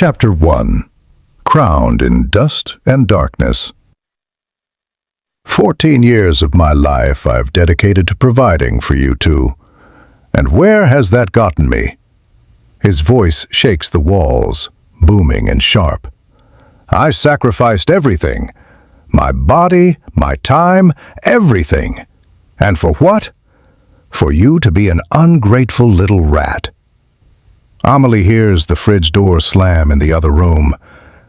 Chapter 1. Crowned in Dust and Darkness. 14 years of my life I've dedicated to providing for you two. And where has that gotten me? His voice shakes the walls, booming and sharp. I sacrificed everything. My body, my time, everything. And for what? For you to be an ungrateful little rat. Amelie hears the fridge door slam in the other room,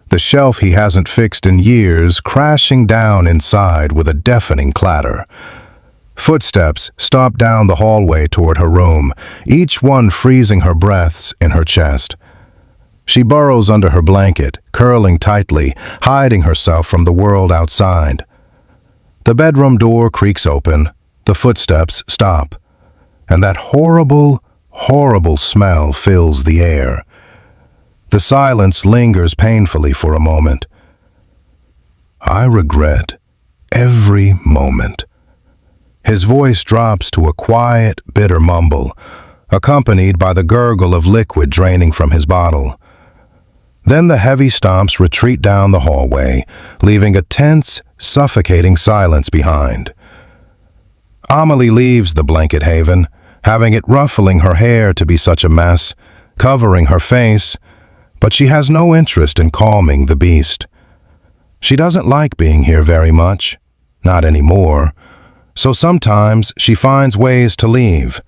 the shelf he hasn't fixed in years crashing down inside with a deafening clatter. Footsteps stomp down the hallway toward her room, each one freezing her breaths in her chest. She burrows under her blanket, curling tightly, hiding herself from the world outside. The bedroom door creaks open, the footsteps stop, and that horrible smell fills the air. The silence lingers painfully for a moment. I regret every moment. His voice drops to a quiet, bitter mumble, accompanied by the gurgle of liquid draining from his bottle. Then the heavy stomps retreat down the hallway, leaving a tense, suffocating silence behind. Amelie leaves the blanket haven, having it ruffling her hair to be such a mess, covering her face, but she has no interest in calming the beast. She doesn't like being here very much, not anymore, so sometimes she finds ways to leave.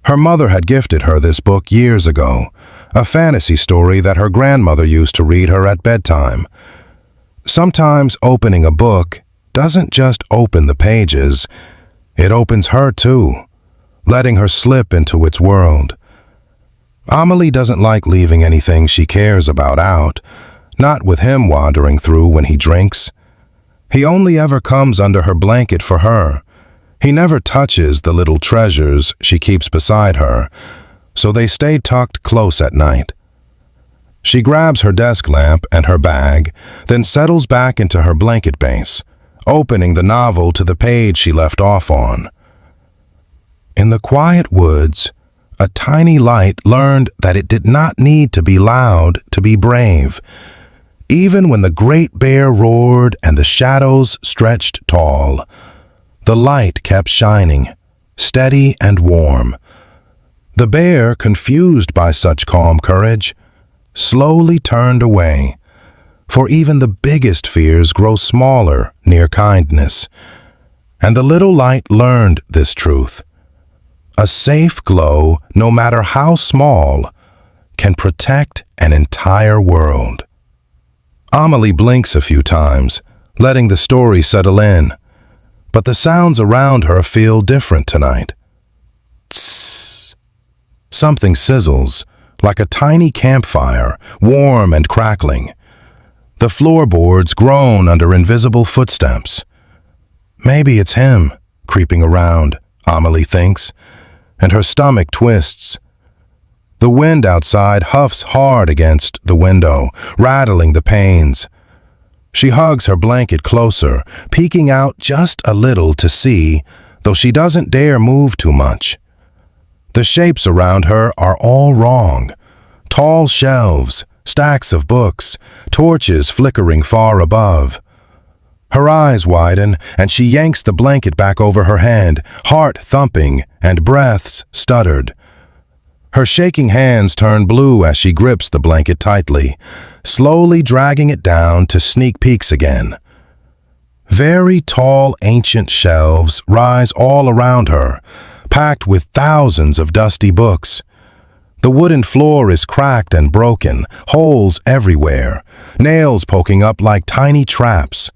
Her mother had gifted her this book years ago, a fantasy story that her grandmother used to read her at bedtime. Sometimes opening a book doesn't just open the pages, it opens her too, letting her slip into its world. Amelie doesn't like leaving anything she cares about out, not with him wandering through when he drinks. He only ever comes under her blanket for her. He never touches the little treasures she keeps beside her, so they stay tucked close at night. She grabs her desk lamp and her bag, then settles back into her blanket base, opening the novel to the page she left off on. In the quiet woods, a tiny light learned that it did not need to be loud to be brave. Even when the great bear roared and the shadows stretched tall, the light kept shining, steady and warm. The bear, confused by such calm courage, slowly turned away, for even the biggest fears grow smaller near kindness. And the little light learned this truth. A safe glow, no matter how small, can protect an entire world. Amelie blinks a few times, letting the story settle in, but the sounds around her feel different tonight. Tss. Something sizzles, like a tiny campfire, warm and crackling. The floorboards groan under invisible footsteps. Maybe it's him, creeping around, Amelie thinks, and her stomach twists. The wind outside huffs hard against the window, rattling the panes. She hugs her blanket closer, peeking out just a little to see, though she doesn't dare move too much. The shapes around her are all wrong. Tall shelves, stacks of books, torches flickering far above. Her eyes widen, and she yanks the blanket back over her head, heart thumping and breaths stuttered. Her shaking hands turn blue as she grips the blanket tightly, slowly dragging it down to sneak peeks again. Very tall, ancient shelves rise all around her, packed with thousands of dusty books. The wooden floor is cracked and broken, holes everywhere, nails poking up like tiny traps.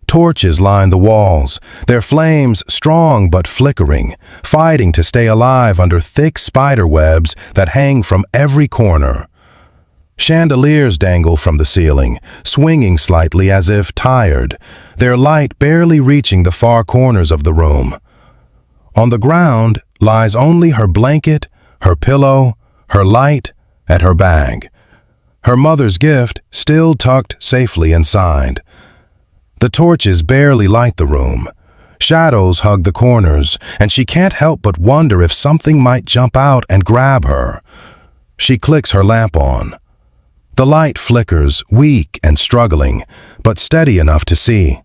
Torches line the walls, their flames strong but flickering, fighting to stay alive under thick spider webs that hang from every corner. Chandeliers dangle from the ceiling, swinging slightly as if tired, their light barely reaching the far corners of the room. On the ground lies only her blanket, her pillow, her light, and her bag. Her mother's gift still tucked safely inside. The torches barely light the room. Shadows hug the corners, and she can't help but wonder if something might jump out and grab her. She clicks her lamp on. The light flickers, weak and struggling, but steady enough to see.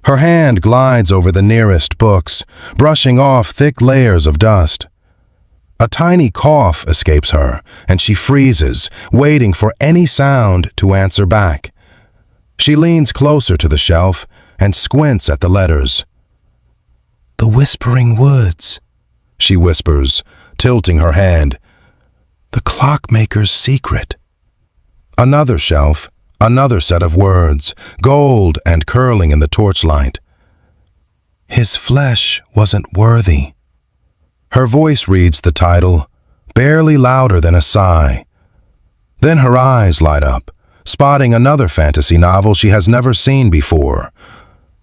Her hand glides over the nearest books, brushing off thick layers of dust. A tiny cough escapes her, and she freezes, waiting for any sound to answer back. She leans closer to the shelf and squints at the letters. "The Whispering Woods," she whispers, tilting her hand. "The Clockmaker's Secret." Another shelf, another set of words, gold and curling in the torchlight. "His flesh wasn't worthy." Her voice reads the title, barely louder than a sigh. Then her eyes light up, spotting another fantasy novel she has never seen before.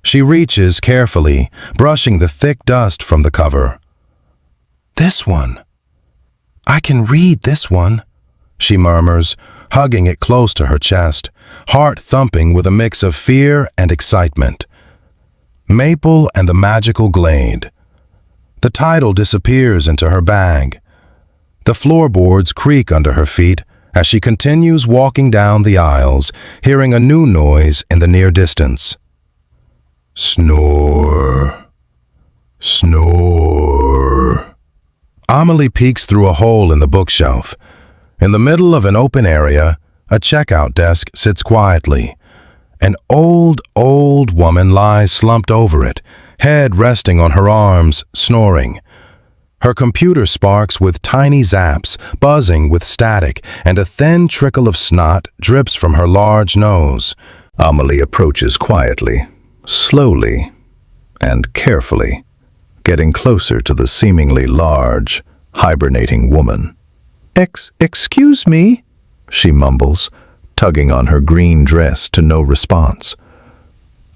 She reaches carefully, brushing the thick dust from the cover. "This one. I can read this one," she murmurs, hugging it close to her chest, heart thumping with a mix of fear and excitement. Maple and the Magical Glade. The title disappears into her bag. The floorboards creak under her feet as she continues walking down the aisles, hearing a new noise in the near distance. Snore. Snore. Amelie peeks through a hole in the bookshelf. In the middle of an open area, a checkout desk sits quietly. An old woman lies slumped over it, head resting on her arms, snoring. Her computer sparks with tiny zaps, buzzing with static, and a thin trickle of snot drips from her large nose. Amelie approaches quietly, slowly, and carefully, getting closer to the seemingly large, hibernating woman. Excuse me," she mumbles, tugging on her green dress to no response.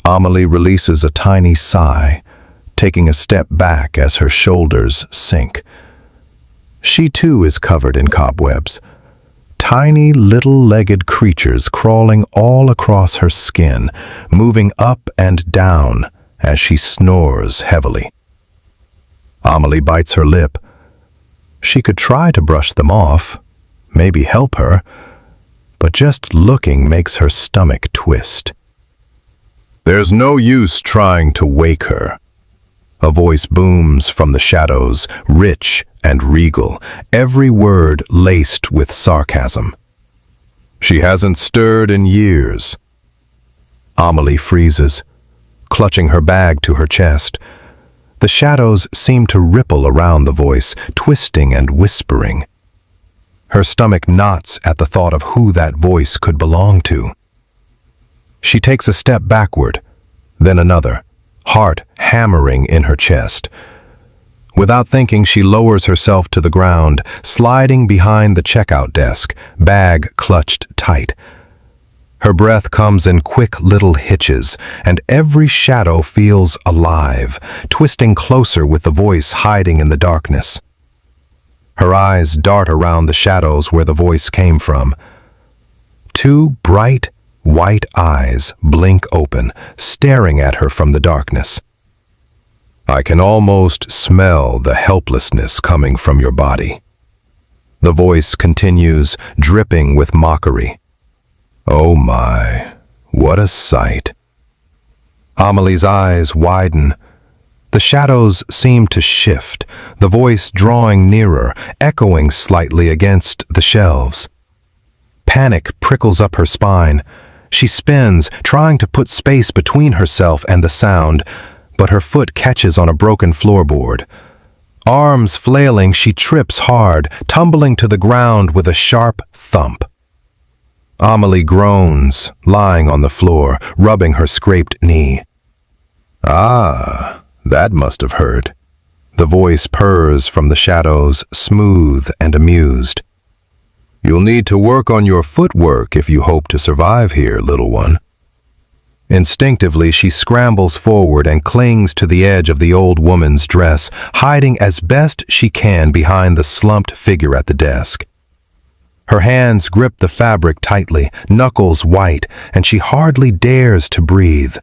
Amelie releases a tiny sigh, taking a step back as her shoulders sink. She too is covered in cobwebs, tiny little-legged creatures crawling all across her skin, moving up and down as she snores heavily. Amelie bites her lip. She could try to brush them off, maybe help her, but just looking makes her stomach twist. There's no use trying to wake her. A voice booms from the shadows, rich and regal, every word laced with sarcasm. She hasn't stirred in years. Amelie freezes, clutching her bag to her chest. The shadows seem to ripple around the voice, twisting and whispering. Her stomach knots at the thought of who that voice could belong to. She takes a step backward, then another, heart hammering in her chest. Without thinking, she lowers herself to the ground, sliding behind the checkout desk, bag clutched tight. Her breath comes in quick little hitches, and every shadow feels alive, twisting closer with the voice hiding in the darkness. Her eyes dart around the shadows where the voice came from. Two bright, white eyes blink open, staring at her from the darkness. I can almost smell the helplessness coming from your body. The voice continues, dripping with mockery. Oh my, what a sight. Amelie's eyes widen. The shadows seem to shift, the voice drawing nearer, echoing slightly against the shelves. Panic prickles up her spine. She spins, trying to put space between herself and the sound, but her foot catches on a broken floorboard. Arms flailing, she trips hard, tumbling to the ground with a sharp thump. Amelie groans, lying on the floor, rubbing her scraped knee. Ah, that must have hurt. The voice purrs from the shadows, smooth and amused. You'll need to work on your footwork if you hope to survive here, little one. Instinctively, she scrambles forward and clings to the edge of the old woman's dress, hiding as best she can behind the slumped figure at the desk. Her hands grip the fabric tightly, knuckles white, and she hardly dares to breathe.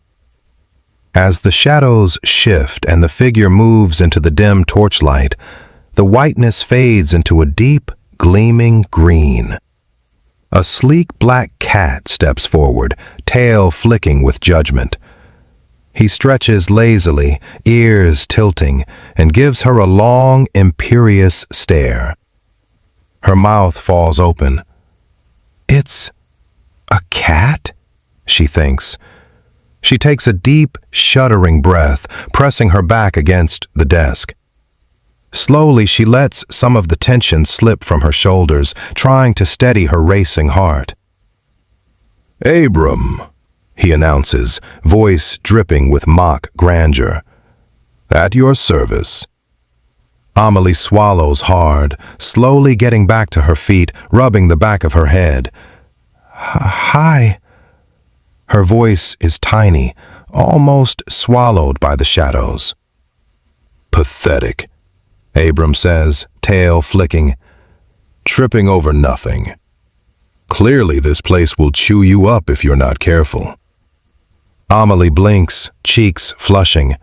As the shadows shift and the figure moves into the dim torchlight, the whiteness fades into a deep, gleaming green. A sleek black cat steps forward, tail flicking with judgment. He stretches lazily, ears tilting, and gives her a long, imperious stare. Her mouth falls open. "It's a cat?" she thinks. She takes a deep, shuddering breath, pressing her back against the desk. Slowly, she lets some of the tension slip from her shoulders, trying to steady her racing heart. "Abram," he announces, voice dripping with mock grandeur. "At your service." Amelie swallows hard, slowly getting back to her feet, rubbing the back of her head. "Hi." Her voice is tiny, almost swallowed by the shadows. "Pathetic," Abram says, tail flicking. "Tripping over nothing. Clearly this place will chew you up if you're not careful." Amelie blinks, cheeks flushing.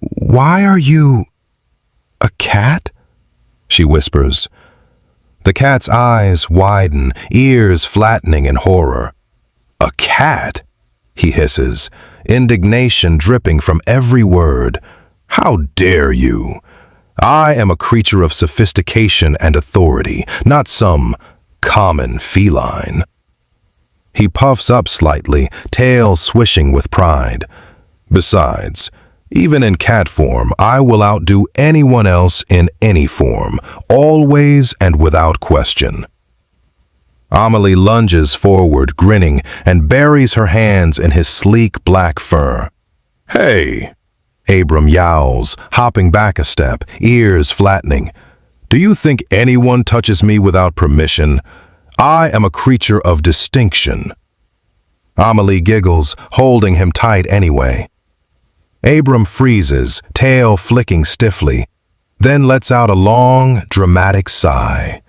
"Why are you a cat?" she whispers. The cat's eyes widen, ears flattening in horror. "A cat?" he hisses, indignation dripping from every word. "How dare you? I am a creature of sophistication and authority, not some common feline." He puffs up slightly, tail swishing with pride. "Besides, even in cat form, I will outdo anyone else in any form, always and without question." Amelie lunges forward, grinning, and buries her hands in his sleek black fur. "Hey!" Abram yowls, hopping back a step, ears flattening. "Do you think anyone touches me without permission? I am a creature of distinction." Amelie giggles, holding him tight anyway. Abram freezes, tail flicking stiffly, then lets out a long, dramatic sigh.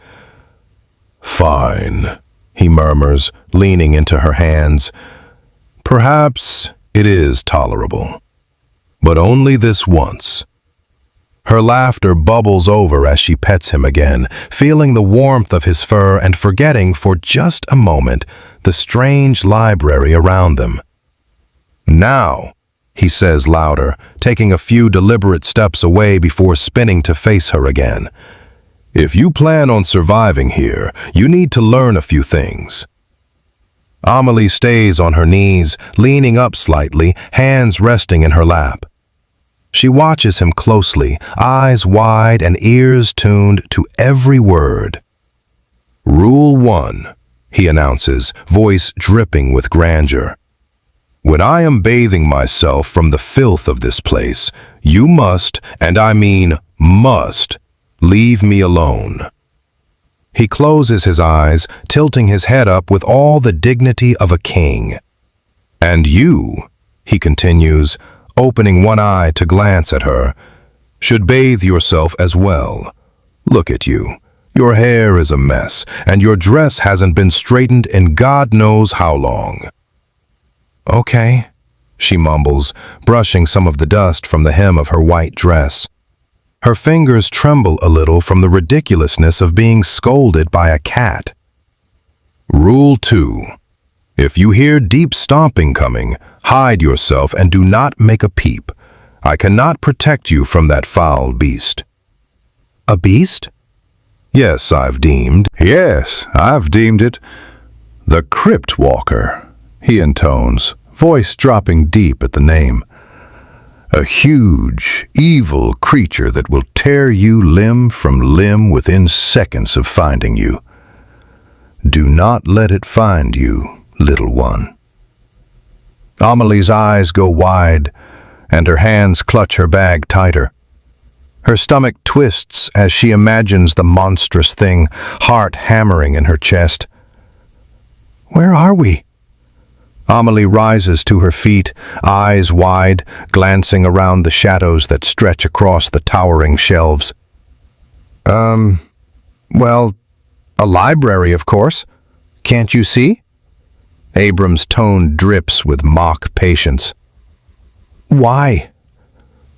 "Fine," he murmurs, leaning into her hands. "Perhaps it is tolerable. But only this once." Her laughter bubbles over as she pets him again, feeling the warmth of his fur and forgetting for just a moment the strange library around them. "Now," he says louder, taking a few deliberate steps away before spinning to face her again. "If you plan on surviving here, you need to learn a few things." Amelie stays on her knees, leaning up slightly, hands resting in her lap. She watches him closely, eyes wide and ears tuned to every word. "Rule 1, he announces, voice dripping with grandeur. "When I am bathing myself from the filth of this place, you must, and I mean must, leave me alone." He closes his eyes, tilting his head up with all the dignity of a king. "And you," he continues, opening one eye to glance at her, "should bathe yourself as well. Look at you. Your hair is a mess, and your dress hasn't been straightened in God knows how long." "Okay," she mumbles, brushing some of the dust from the hem of her white dress. Her fingers tremble a little from the ridiculousness of being scolded by a cat. "Rule 2. If you hear deep stomping coming, hide yourself and do not make a peep. I cannot protect you from that foul beast." "A beast?" Yes, I've deemed it. "The Crypt Walker," he intones, voice dropping deep at the name. "A huge, evil creature that will tear you limb from limb within seconds of finding you. Do not let it find you, little one." Amelie's eyes go wide, and her hands clutch her bag tighter. Her stomach twists as she imagines the monstrous thing, heart hammering in her chest. "Where are we?" Amelie rises to her feet, eyes wide, glancing around the shadows that stretch across the towering shelves. Well, a library, of course. Can't you see?" Abram's tone drips with mock patience. "Why?"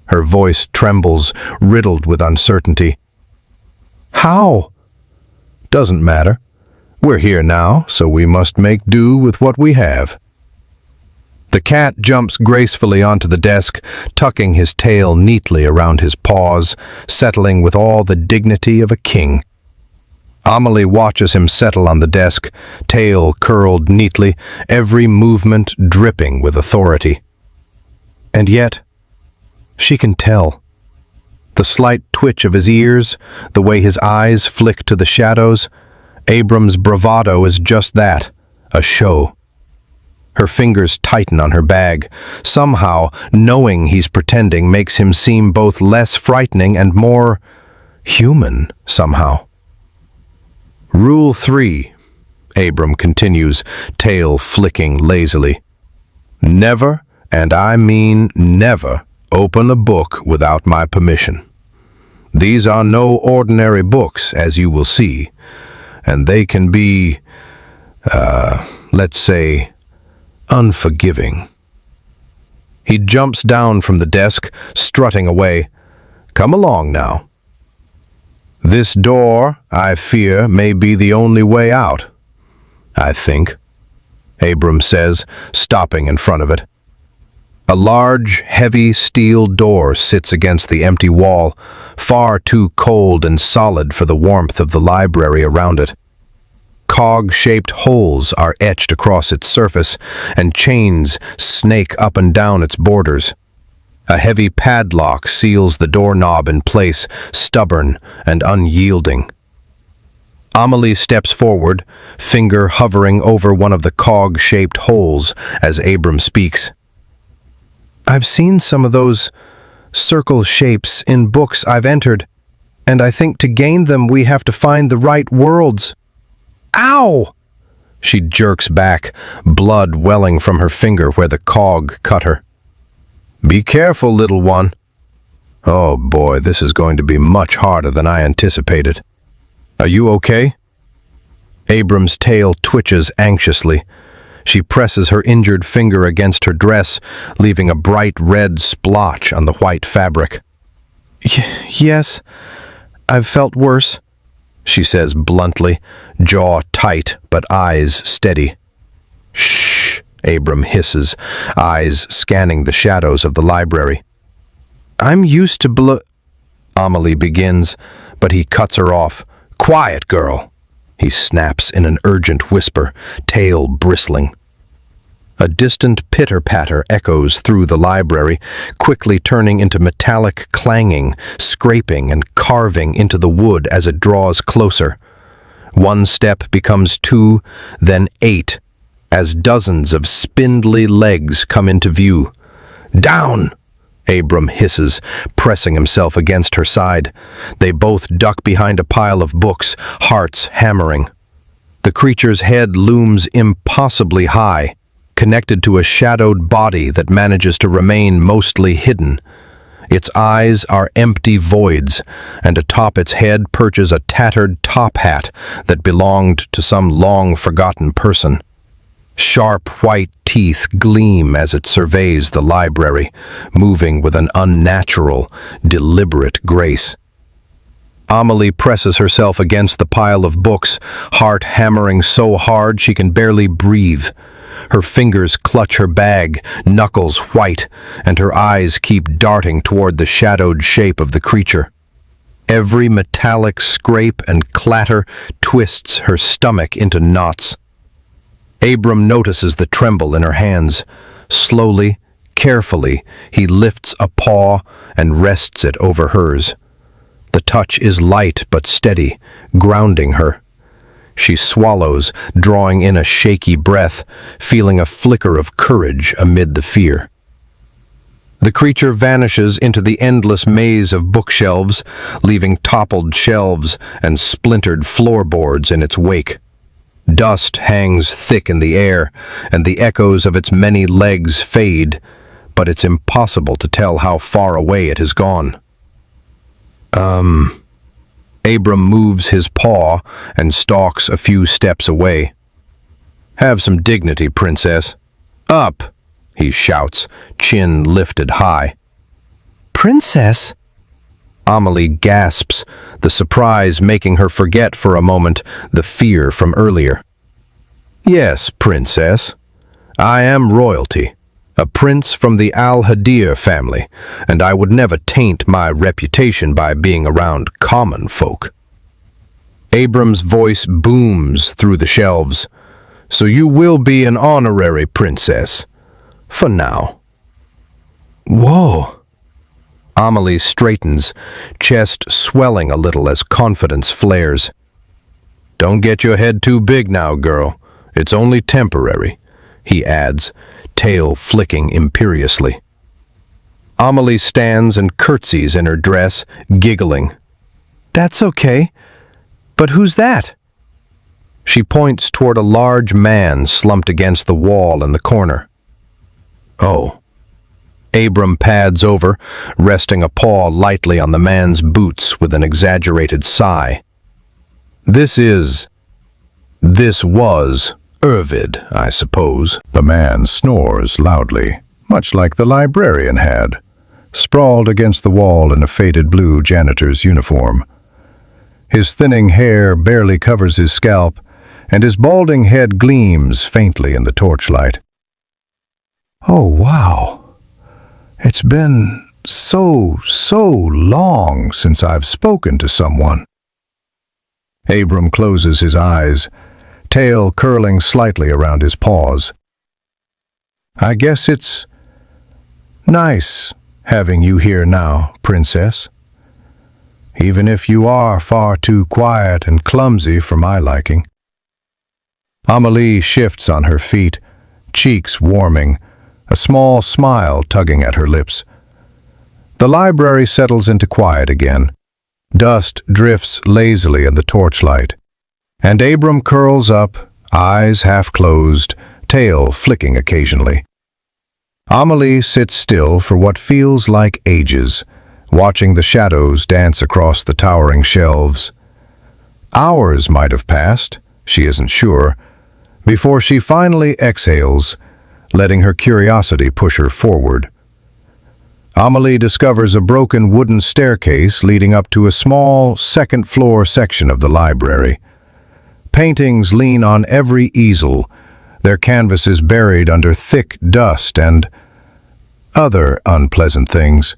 Her voice trembles, riddled with uncertainty. "How?" "Doesn't matter. We're here now, so we must make do with what we have. The cat jumps gracefully onto the desk, tucking his tail neatly around his paws, settling with all the dignity of a king. Amelie watches him settle on the desk, tail curled neatly, every movement dripping with authority. And yet, she can tell. The slight twitch of his ears, the way his eyes flick to the shadows, Abram's bravado is just that, a show. Her fingers tighten on her bag. Somehow, knowing he's pretending makes him seem both less frightening and more human, somehow. Rule 3, Abram continues, tail flicking lazily. Never, and I mean never, open a book without my permission. These are no ordinary books, as you will see, and they can be, let's say, unforgiving. He jumps down from the desk, strutting away. Come along now. This door, I fear, may be the only way out. I think, Abram says, stopping in front of it. A large, heavy steel door sits against the empty wall, far too cold and solid for the warmth of the library around it. Cog-shaped holes are etched across its surface, and chains snake up and down its borders. A heavy padlock seals the doorknob in place, stubborn and unyielding. Amelie steps forward, finger hovering over one of the cog-shaped holes as Abram speaks. I've seen some of those circle shapes in books I've entered, and I think to gain them we have to find the right worlds. Ow! She jerks back, blood welling from her finger where the cog cut her. Be careful, little one. Oh boy, this is going to be much harder than I anticipated. Are you okay? Abram's tail twitches anxiously. She presses her injured finger against her dress, leaving a bright red splotch on the white fabric. Yes, I've felt worse, she says bluntly, jaw tight but eyes steady. Shh, Abram hisses, eyes scanning the shadows of the library. I'm used to Amelie begins, but he cuts her off. Quiet, girl, he snaps in an urgent whisper, tail bristling. A distant pitter-patter echoes through the library, quickly turning into metallic clanging, scraping and carving into the wood as it draws closer. One step becomes 2, then 8, as dozens of spindly legs come into view. Down! Abram hisses, pressing himself against her side. They both duck behind a pile of books, hearts hammering. The creature's head looms impossibly high, connected to a shadowed body that manages to remain mostly hidden. Its eyes are empty voids, and atop its head perches a tattered top hat that belonged to some long-forgotten person. Sharp white teeth gleam as it surveys the library, moving with an unnatural, deliberate grace. Amelie presses herself against the pile of books, heart hammering so hard she can barely breathe. Her fingers clutch her bag, knuckles white, and her eyes keep darting toward the shadowed shape of the creature. Every metallic scrape and clatter twists her stomach into knots. Abram notices the tremble in her hands. Slowly, carefully, he lifts a paw and rests it over hers. The touch is light but steady, grounding her. She swallows, drawing in a shaky breath, feeling a flicker of courage amid the fear. The creature vanishes into the endless maze of bookshelves, leaving toppled shelves and splintered floorboards in its wake. Dust hangs thick in the air, and the echoes of its many legs fade, but it's impossible to tell how far away it has gone. Abram moves his paw and stalks a few steps away. Have some dignity, princess. Up, he shouts, chin lifted high. Princess? Amelie gasps, the surprise making her forget for a moment the fear from earlier. "Yes, princess. I am royalty, a prince from the Al-Hadir family, and I would never taint my reputation by being around common folk." Abram's voice booms through the shelves. "So you will be an honorary princess. For now." "Whoa." Amelie straightens, chest swelling a little as confidence flares. "Don't get your head too big now, girl. It's only temporary," he adds, tail flicking imperiously. Amelie stands and curtsies in her dress, giggling. "That's okay. But who's that?" She points toward a large man slumped against the wall in the corner. "Oh." Abram pads over, resting a paw lightly on the man's boots with an exaggerated sigh. This was Urvid, I suppose." The man snores loudly, much like the librarian had, sprawled against the wall in a faded blue janitor's uniform. His thinning hair barely covers his scalp, and his balding head gleams faintly in the torchlight. "Oh, wow. It's been so long since I've spoken to someone." Abram closes his eyes, tail curling slightly around his paws. "I guess it's nice having you here now, princess. Even if you are far too quiet and clumsy for my liking." Amelie shifts on her feet, cheeks warming, a small smile tugging at her lips. The library settles into quiet again. Dust drifts lazily in the torchlight, and Abram curls up, eyes half closed, tail flicking occasionally. Amelie sits still for what feels like ages, watching the shadows dance across the towering shelves. Hours might have passed, she isn't sure, before she finally exhales, letting her curiosity push her forward. Amelie discovers a broken wooden staircase leading up to a small second-floor section of the library. Paintings lean on every easel, their canvases buried under thick dust and other unpleasant things.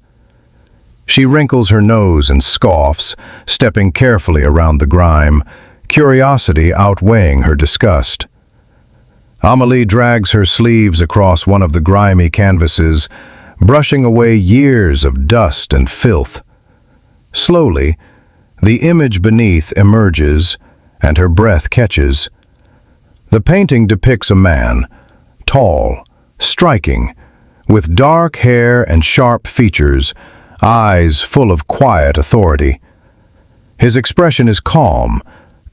She wrinkles her nose and scoffs, stepping carefully around the grime, curiosity outweighing her disgust. Amelie drags her sleeves across one of the grimy canvases, brushing away years of dust and filth. Slowly, the image beneath emerges, and her breath catches. The painting depicts a man, tall, striking, with dark hair and sharp features, eyes full of quiet authority. His expression is calm,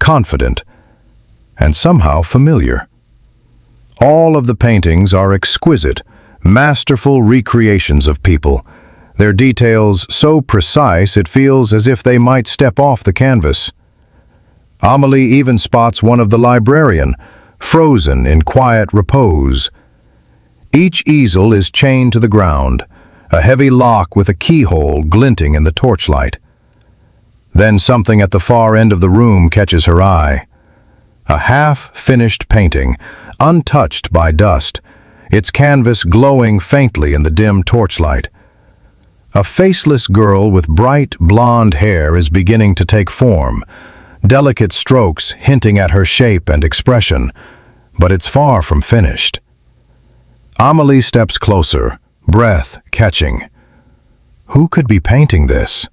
confident, and somehow familiar. All of the paintings are exquisite, masterful recreations of people, their details so precise it feels as if they might step off the canvas. Amelie even spots one of the librarian, frozen in quiet repose. Each easel is chained to the ground, a heavy lock with a keyhole glinting in the torchlight. Then something at the far end of the room catches her eye. A half-finished painting, untouched by dust, its canvas glowing faintly in the dim torchlight. A faceless girl with bright blonde hair is beginning to take form, delicate strokes hinting at her shape and expression, but it's far from finished. Amelie steps closer, breath catching. Who could be painting this?